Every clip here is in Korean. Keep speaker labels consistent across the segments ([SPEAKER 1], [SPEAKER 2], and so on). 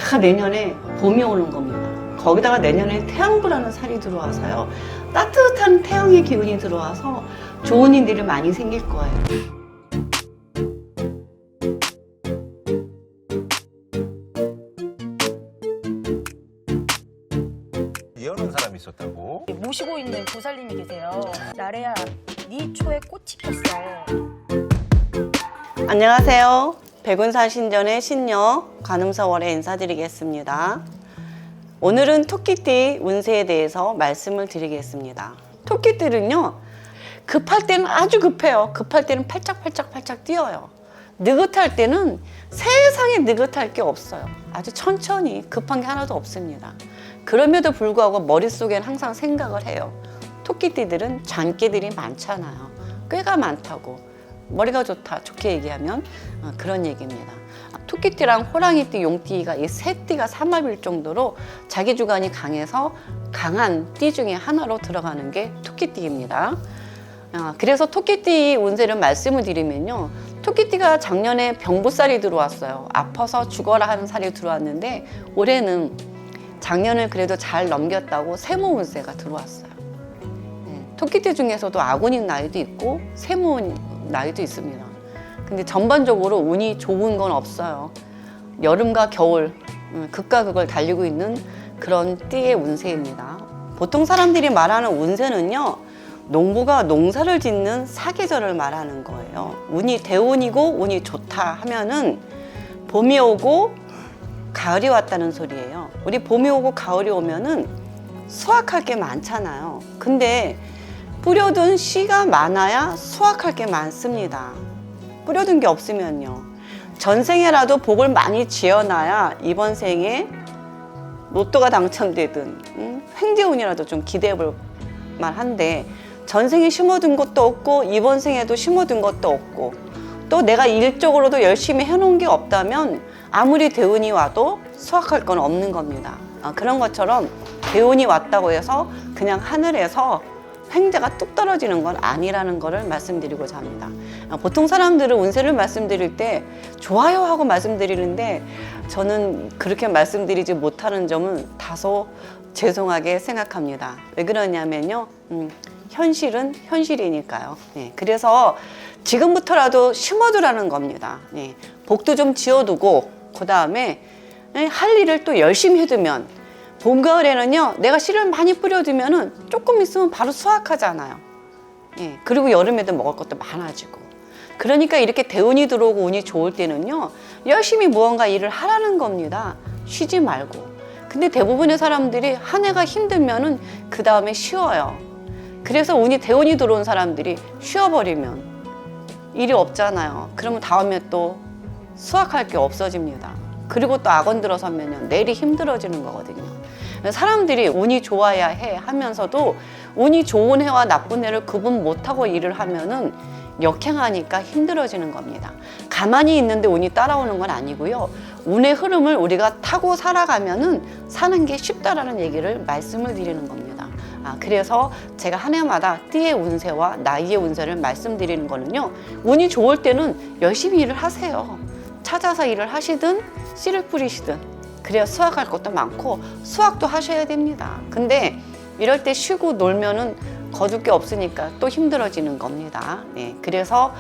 [SPEAKER 1] 다 내년에 봄이 오는 겁니다. 거기다가 내년에 태양부라는 살이 들어와서요. 따뜻한 태양의 기운이 들어와서 좋은 일들이 많이 생길 거예요.
[SPEAKER 2] 예언한 사람이 있었다고?
[SPEAKER 3] 모시고 있는 보살님이 계세요. 나래야, 네 초에 꽃이 폈어.
[SPEAKER 1] 안녕하세요. 백운산 신전의 신녀 관음서월에 인사드리겠습니다. 오늘은 토끼띠 운세에 대해서 말씀을 드리겠습니다. 토끼띠는요, 급할 때는 아주 급해요. 급할 때는 팔짝팔짝 뛰어요. 느긋할 때는 세상에 느긋할 게 없어요. 아주 천천히 급한 게 하나도 없습니다. 그럼에도 불구하고 머릿속엔 항상 생각을 해요. 토끼띠들은 잔깨들이 많잖아요. 꾀가 많다고. 머리가 좋다, 좋게 얘기하면 그런 얘기입니다. 토끼띠랑 호랑이띠, 용띠가 이 세 띠가 삼합일 정도로 자기 주관이 강해서 강한 띠 중에 하나로 들어가는 게 토끼띠입니다. 그래서 토끼띠 운세를 말씀을 드리면요, 토끼띠가 작년에 병부살이 들어왔어요. 아파서 죽어라 하는 살이 들어왔는데 올해는 작년을 그래도 잘 넘겼다고 세모 운세가 들어왔어요. 토끼띠 중에서도 아군인 나이도 있고 세모인 나이도 있습니다. 근데 전반적으로 운이 좋은 건 없어요. 여름과 겨울 극과 극을 달리고 있는 그런 띠의 운세입니다. 보통 사람들이 말하는 운세는요, 농부가 농사를 짓는 사계절을 말하는 거예요. 운이 대운이고 운이 좋다 하면은 봄이 오고 가을이 왔다는 소리예요. 우리 봄이 오고 가을이 오면은 수확할 게 많잖아요. 근데 뿌려둔 씨가 많아야 수확할 게 많습니다. 뿌려둔 게 없으면요, 전생에라도 복을 많이 지어놔야 이번 생에 로또가 당첨되든 횡재운이라도 좀 기대해 볼 만한데, 전생에 심어둔 것도 없고 이번 생에도 심어둔 것도 없고 또 내가 일적으로도 열심히 해놓은 게 없다면 아무리 대운이 와도 수확할 건 없는 겁니다. 그런 것처럼 대운이 왔다고 해서 그냥 하늘에서 횡재가 뚝 떨어지는 건 아니라는 것을 말씀드리고자 합니다. 보통 사람들은 운세를 말씀드릴 때 좋아요 하고 말씀드리는데 저는 그렇게 말씀드리지 못하는 점은 다소 죄송하게 생각합니다. 왜 그러냐면요, 현실은 현실이니까요. 그래서 지금부터라도 심어두라는 겁니다. 복도 좀 지어두고 그 다음에 할 일을 또 열심히 해두면 봄, 가을에는요, 내가 씨를 많이 뿌려두면은 조금 있으면 바로 수확하잖아요. 그리고 여름에도 먹을 것도 많아지고. 그러니까 이렇게 대운이 들어오고 운이 좋을 때는요, 열심히 무언가 일을 하라는 겁니다. 쉬지 말고. 근데 대부분의 사람들이 한 해가 힘들면은 그 다음에 쉬어요. 그래서 대운이 들어온 사람들이 쉬어버리면 일이 없잖아요. 그러면 다음에 또 수확할 게 없어집니다. 그리고 또 악원 들어서면 내일이 힘들어지는 거거든요. 사람들이 운이 좋아야 해 하면서도 운이 좋은 해와 나쁜 해를 구분 못하고 일을 하면은 역행하니까 힘들어지는 겁니다. 가만히 있는데 운이 따라오는 건 아니고요, 운의 흐름을 우리가 타고 살아가면은 사는 게 쉽다라는 얘기를 말씀을 드리는 겁니다. 그래서 제가 한 해마다 띠의 운세와 나이의 운세를 말씀드리는 거는요, 운이 좋을 때는 열심히 일을 하세요. 찾아서 일을 하시든 씨를 뿌리시든 그래야 수확할 것도 많고 수확도 하셔야 됩니다. 근데 이럴 때 쉬고 놀면은 거둘 게 없으니까 또 힘들어지는 겁니다. 그래서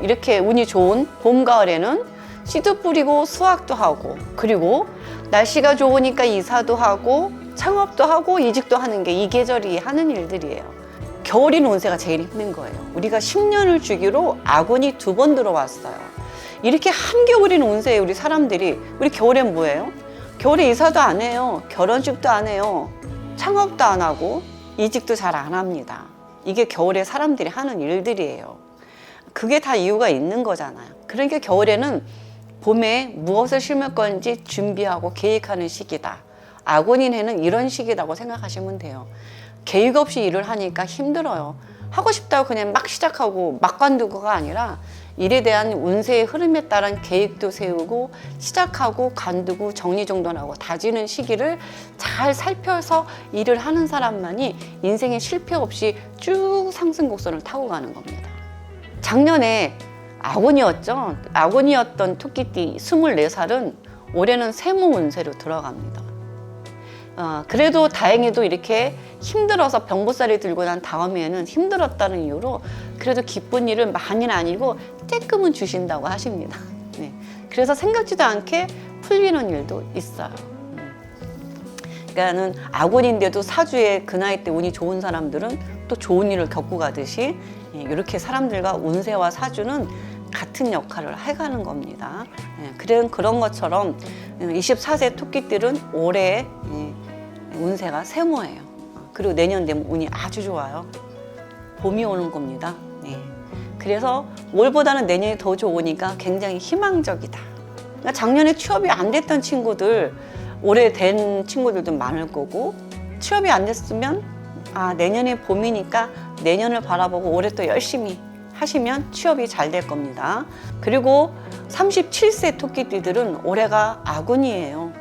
[SPEAKER 1] 이렇게 운이 좋은 봄, 가을에는 씨도 뿌리고 수확도 하고, 그리고 날씨가 좋으니까 이사도 하고 창업도 하고 이직도 하는 게 이 계절이 하는 일들이에요. 겨울인 운세가 제일 힘든 거예요. 우리가 10년을 주기로 악운이 2번 들어왔어요. 이렇게 한겨울인 운세에 우리 사람들이, 우리 겨울엔 뭐예요? 겨울에 이사도 안 해요. 결혼식도 안 해요. 창업도 안 하고 이직도 잘 안 합니다. 이게 겨울에 사람들이 하는 일들이에요. 그게 다 이유가 있는 거잖아요. 그러니까 겨울에는 봄에 무엇을 심을 건지 준비하고 계획하는 시기다. 악운인 해는 이런 시기라고 생각하시면 돼요. 계획 없이 일을 하니까 힘들어요. 하고 싶다고 그냥 막 시작하고 막 관두고가 아니라 일에 대한 운세의 흐름에 따른 계획도 세우고 시작하고 관두고 정리정돈하고 다지는 시기를 잘 살펴서 일을 하는 사람만이 인생에 실패 없이 쭉 상승 곡선을 타고 가는 겁니다. 작년에 악운이었죠. 악운이었던 토끼띠 24살은 올해는 세무 운세로 들어갑니다. 그래도 다행히도 이렇게 힘들어서 병보살이 들고 난 다음에는 힘들었다는 이유로 그래도 기쁜 일을 많이는 아니고 쬐끔은 주신다고 하십니다. 네. 그래서 생각지도 않게 풀리는 일도 있어요. 그러니까는 아군인데도 사주에 그 나이 때 운이 좋은 사람들은 또 좋은 일을 겪고 가듯이 이렇게 사람들과 운세와 사주는 같은 역할을 해가는 겁니다. 그런 것처럼 24세 토끼들은 올해 운세가 세모예요. 그리고 내년 되면 운이 아주 좋아요. 봄이 오는 겁니다. 그래서 올보다는 내년이 더 좋으니까 굉장히 희망적이다. 그러니까 작년에 취업이 안 됐던 친구들 올해 된 친구들도 많을 거고, 취업이 안 됐으면 내년에 봄이니까 내년을 바라보고 올해 또 열심히 하시면 취업이 잘 될 겁니다. 그리고 37세 토끼띠들은 올해가 아군이에요.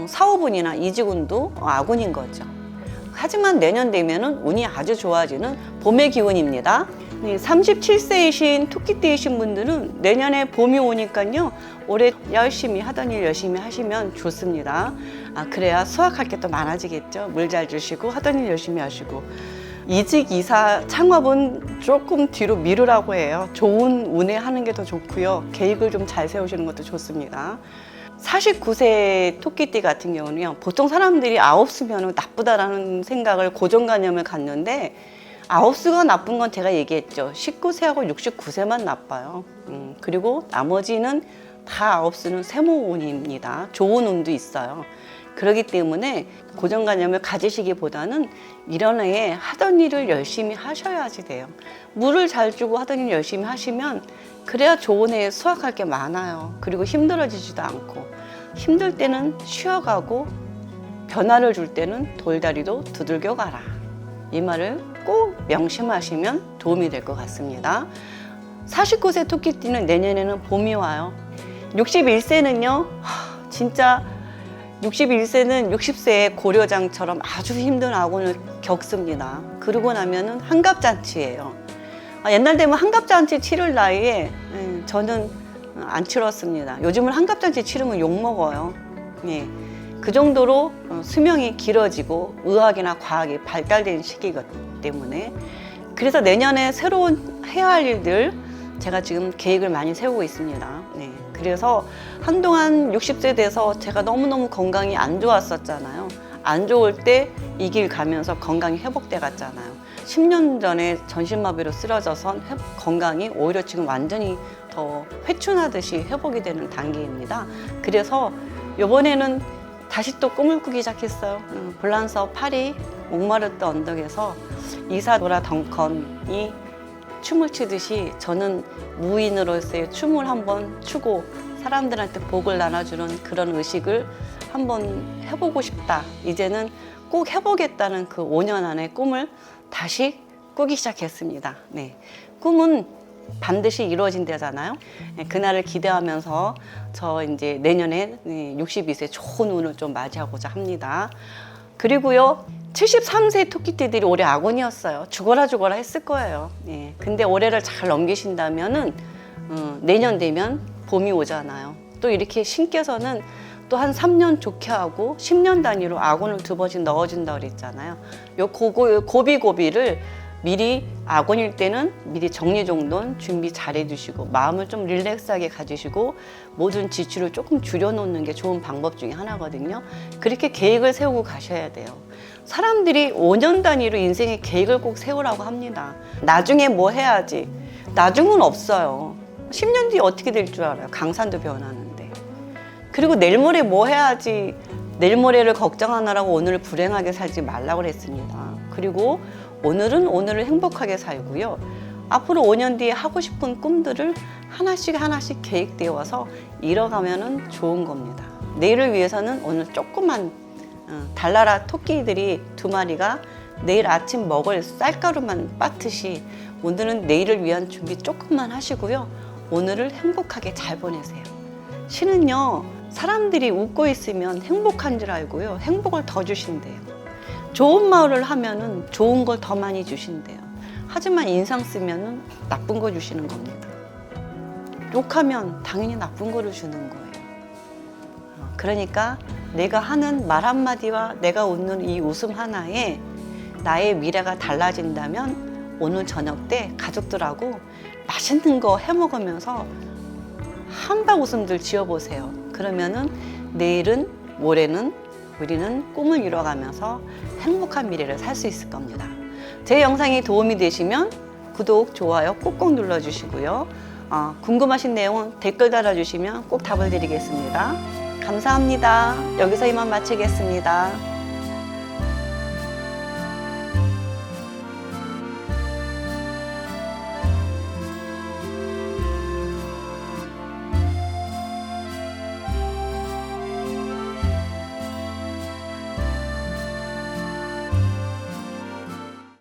[SPEAKER 1] 사오분이나 이직운도 아군인 거죠. 하지만 내년 되면은 운이 아주 좋아지는 봄의 기운입니다. 37세이신 토끼띠이신 분들은 내년에 봄이 오니까요, 올해 열심히 하던 일 열심히 하시면 좋습니다. 그래야 수확할 게 또 많아지겠죠. 물 잘 주시고 하던 일 열심히 하시고. 이직, 이사, 창업은 조금 뒤로 미루라고 해요. 좋은 운에 하는 게 더 좋고요. 계획을 좀 잘 세우시는 것도 좋습니다. 49세 토끼띠 같은 경우는요, 보통 사람들이 9수면 나쁘다라는 생각을 고정관념을 갖는데, 9수가 나쁜 건 제가 얘기했죠. 19세하고 69세만 나빠요. 그리고 나머지는 다 9수는 세모운입니다. 좋은 운도 있어요. 그렇기 때문에 고정관념을 가지시기보다는 이런 해에 하던 일을 열심히 하셔야지 돼요. 물을 잘 주고 하던 일 열심히 하시면 그래야 좋은 해에 수확할 게 많아요. 그리고 힘들어지지도 않고, 힘들 때는 쉬어가고 변화를 줄 때는 돌다리도 두들겨 가라. 이 말을 꼭 명심하시면 도움이 될 것 같습니다. 49세 토끼띠는 내년에는 봄이 와요. 61세는요, 진짜 61세는 60세의 고려장처럼 아주 힘든 아군을 겪습니다. 그러고 나면은 한갑잔치예요. 옛날 되면 한갑잔치 치를 나이에 저는 안 치렀습니다. 요즘은 한갑잔치 치르면 욕먹어요. 그 정도로 수명이 길어지고 의학이나 과학이 발달된 시기이기 때문에, 그래서 내년에 새로운 해야 할 일들 제가 지금 계획을 많이 세우고 있습니다. 그래서 한동안 60세 돼서 제가 너무너무 건강이 안 좋았었잖아요. 안 좋을 때 이 길 가면서 건강이 회복돼 갔잖아요. 10년 전에 전신마비로 쓰러져선 건강이 오히려 지금 완전히 더 회춘하듯이 회복이 되는 단계입니다. 그래서 이번에는 다시 또 꿈을 꾸기 시작했어요. 불란서 파리 몽마르트 언덕에서 이사도라 덩컨이 춤을 추듯이 저는 무인으로서의 춤을 한번 추고 사람들한테 복을 나눠주는 그런 의식을 한번 해보고 싶다. 이제는 꼭 해보겠다는 그 5년 안의 꿈을 다시 꾸기 시작했습니다. 꿈은 반드시 이루어진다잖아요. 그날을 기대하면서 저 이제 내년에 62세 좋은 운을 좀 맞이하고자 합니다. 그리고요, 73세 토끼띠들이 올해 아군이었어요. 죽어라 했을 거예요. 근데 올해를 잘 넘기신다면은 내년 되면 봄이 오잖아요. 또 이렇게 신께서는 또 한 3년 좋게 하고 10년 단위로 아군을 2번씩 넣어준다고 그랬잖아요. 요 고비고비를 미리 아군일 때는 미리 정리정돈 준비 잘 해두시고 마음을 좀 릴렉스하게 가지시고 모든 지출을 조금 줄여놓는 게 좋은 방법 중에 하나거든요. 그렇게 계획을 세우고 가셔야 돼요. 사람들이 5년 단위로 인생의 계획을 꼭 세우라고 합니다. 나중에 뭐 해야지. 나중은 없어요. 10년 뒤에 어떻게 될 줄 알아요. 강산도 변하는데. 그리고 내일 모레 뭐 해야지. 내일 모레를 걱정하느라고 오늘을 불행하게 살지 말라고 그랬습니다. 그리고 오늘은 오늘을 행복하게 살고요. 앞으로 5년 뒤에 하고 싶은 꿈들을 하나씩 계획되어서 이뤄가면 좋은 겁니다. 내일을 위해서는 오늘 조금만 달나라 토끼들이 2마리가 내일 아침 먹을 쌀가루만 빻듯이 오늘은 내일을 위한 준비 조금만 하시고요. 오늘을 행복하게 잘 보내세요. 신은요, 사람들이 웃고 있으면 행복한 줄 알고요. 행복을 더 주신대요. 좋은 말을 하면은 좋은 걸 더 많이 주신대요. 하지만 인상 쓰면은 나쁜 거 주시는 겁니다. 욕하면 당연히 나쁜 거를 주는 거예요. 그러니까 내가 하는 말 한마디와 내가 웃는 이 웃음 하나에 나의 미래가 달라진다면 오늘 저녁 때 가족들하고 맛있는 거 해 먹으면서 한박 웃음들 지어보세요. 그러면은 내일은 모레는 우리는 꿈을 이뤄가면서 행복한 미래를 살 수 있을 겁니다. 제 영상이 도움이 되시면 구독, 좋아요 꼭꼭 눌러주시고요. 궁금하신 내용은 댓글 달아주시면 꼭 답을 드리겠습니다. 감사합니다. 여기서 이만 마치겠습니다.